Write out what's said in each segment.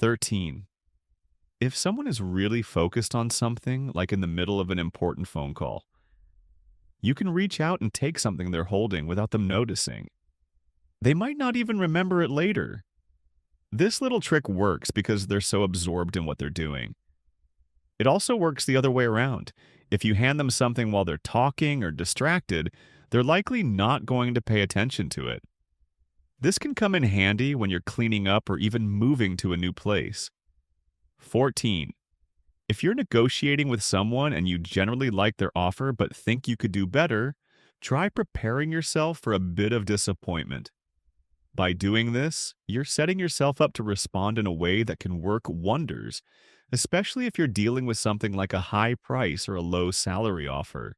13. If someone is really focused on something, like in the middle of an important phone call, you can reach out and take something they're holding without them noticing. They might not even remember it later. This little trick works because they're so absorbed in what they're doing. It also works the other way around. If you hand them something while they're talking or distracted, they're likely not going to pay attention to it. This can come in handy when you're cleaning up or even moving to a new place. 14. If you're negotiating with someone and you generally like their offer but think you could do better, try preparing yourself for a bit of disappointment. By doing this, you're setting yourself up to respond in a way that can work wonders, especially if you're dealing with something like a high price or a low salary offer.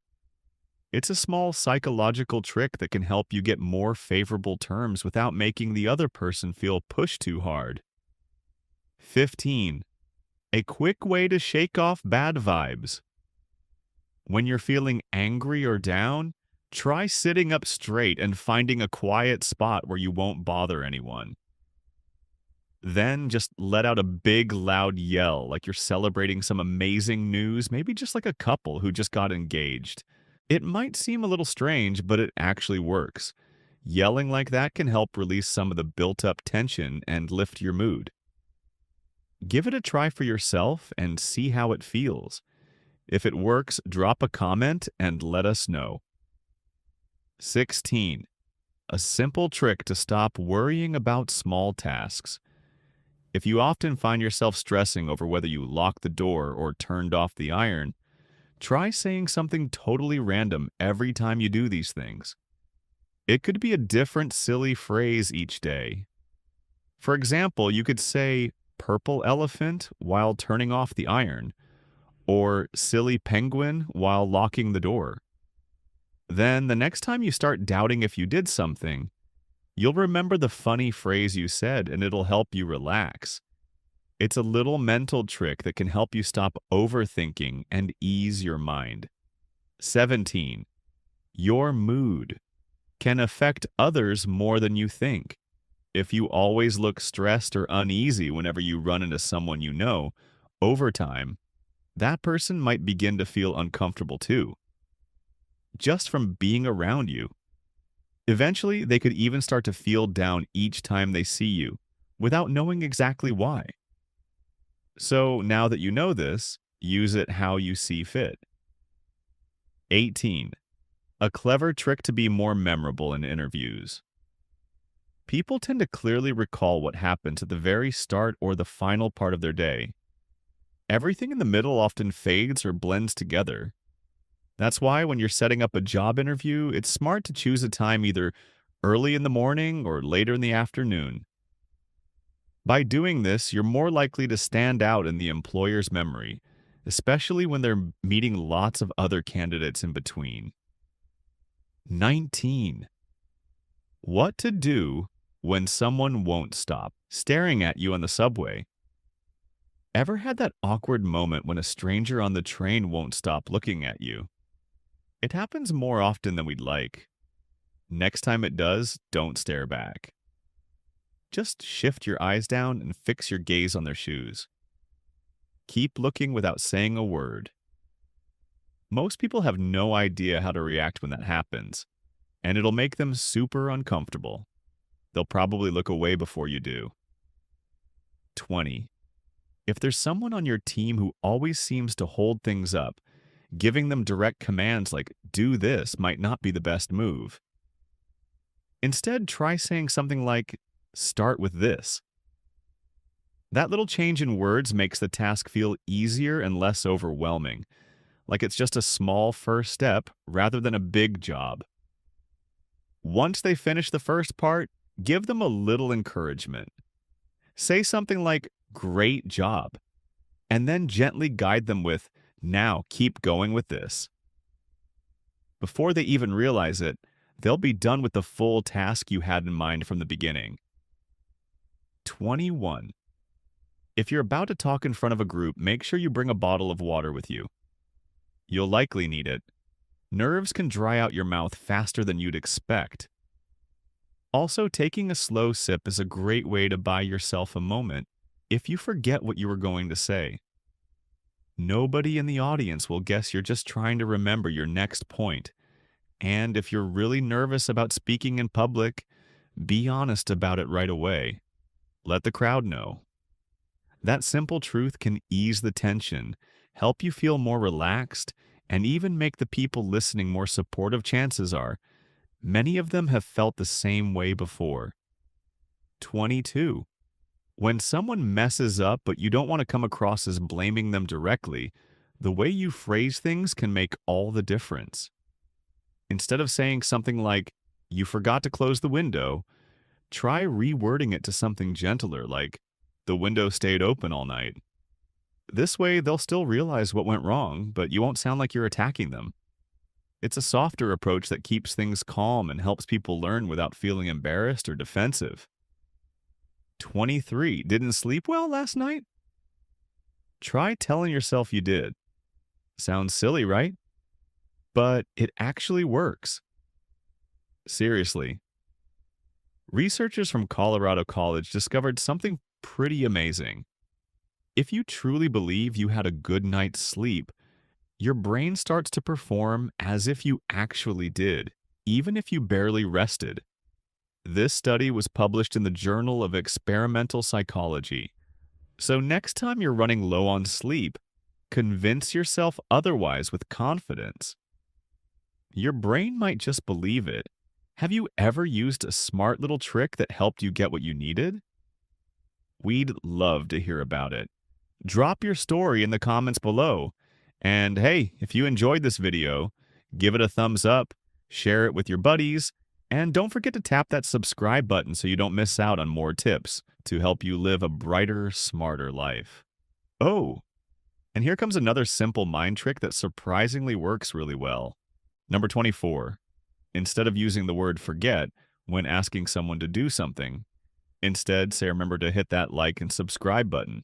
It's a small psychological trick that can help you get more favorable terms without making the other person feel pushed too hard. 15. A quick way to shake off bad vibes. When you're feeling angry or down, try sitting up straight and finding a quiet spot where you won't bother anyone. Then just let out a big, loud yell like you're celebrating some amazing news, maybe just like a couple who just got engaged. It might seem a little strange, but it actually works. Yelling like that can help release some of the built-up tension and lift your mood. Give it a try for yourself and see how it feels. If it works, drop a comment and let us know. 16. A simple trick to stop worrying about small tasks. If you often find yourself stressing over whether you locked the door or turned off the iron, try saying something totally random every time you do these things. It could be a different silly phrase each day. For example, you could say purple elephant while turning off the iron, or silly penguin while locking the door. Then, the next time you start doubting if you did something, you'll remember the funny phrase you said and it'll help you relax. It's a little mental trick that can help you stop overthinking and ease your mind. 17. Your mood can affect others more than you think. If you always look stressed or uneasy whenever you run into someone you know, over time, that person might begin to feel uncomfortable too, just from being around you. Eventually, they could even start to feel down each time they see you, without knowing exactly why. So now that you know this, use it how you see fit. 18. A clever trick to be more memorable in interviews. People tend to clearly recall what happens at the very start or the final part of their day. Everything in the middle often fades or blends together. That's why when you're setting up a job interview, it's smart to choose a time either early in the morning or later in the afternoon. By doing this, you're more likely to stand out in the employer's memory, especially when they're meeting lots of other candidates in between. 19. What to do when someone won't stop staring at you on the subway. Ever had that awkward moment when a stranger on the train won't stop looking at you? It happens more often than we'd like. Next time it does, don't stare back. Just shift your eyes down and fix your gaze on their shoes. Keep looking without saying a word. Most people have no idea how to react when that happens, and it'll make them super uncomfortable. They'll probably look away before you do. 20. If there's someone on your team who always seems to hold things up, giving them direct commands like, do this, might not be the best move. Instead, try saying something like, start with this. That little change in words makes the task feel easier and less overwhelming, like it's just a small first step rather than a big job. Once they finish the first part, give them a little encouragement. Say something like, great job, and then gently guide them with, now keep going with this. Before they even realize it, they'll be done with the full task you had in mind from the beginning. 21. If you're about to talk in front of a group, make sure you bring a bottle of water with you. You'll likely need it. Nerves can dry out your mouth faster than you'd expect. Also, taking a slow sip is a great way to buy yourself a moment. If you forget what you were going to say, nobody in the audience will guess you're just trying to remember your next point. And if you're really nervous about speaking in public, be honest about it right away. Let the crowd know. That simple truth can ease the tension, help you feel more relaxed, and even make the people listening more supportive. Chances are, many of them have felt the same way before. 22. When someone messes up but you don't want to come across as blaming them directly, the way you phrase things can make all the difference. Instead of saying something like, "You forgot to close the window," try rewording it to something gentler like, "The window stayed open all night." This way, they'll still realize what went wrong, but you won't sound like you're attacking them. It's a softer approach that keeps things calm and helps people learn without feeling embarrassed or defensive. 23. Didn't sleep well last night? Try telling yourself you did. Sounds silly, right? But it actually works. Seriously. Researchers from Colorado College discovered something pretty amazing. If you truly believe you had a good night's sleep, your brain starts to perform as if you actually did, even if you barely rested. This study was published in the Journal of Experimental Psychology. So next time you're running low on sleep, convince yourself otherwise with confidence. Your brain might just believe it. Have you ever used a smart little trick that helped you get what you needed? We'd love to hear about it. Drop your story in the comments below. And hey, if you enjoyed this video, give it a thumbs up, share it with your buddies, and don't forget to tap that subscribe button so you don't miss out on more tips to help you live a brighter, smarter life. Oh, and here comes another simple mind trick that surprisingly works really well. Number 24. Instead of using the word forget when asking someone to do something, instead say remember to hit that like and subscribe button.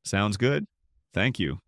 Sounds good? Thank you.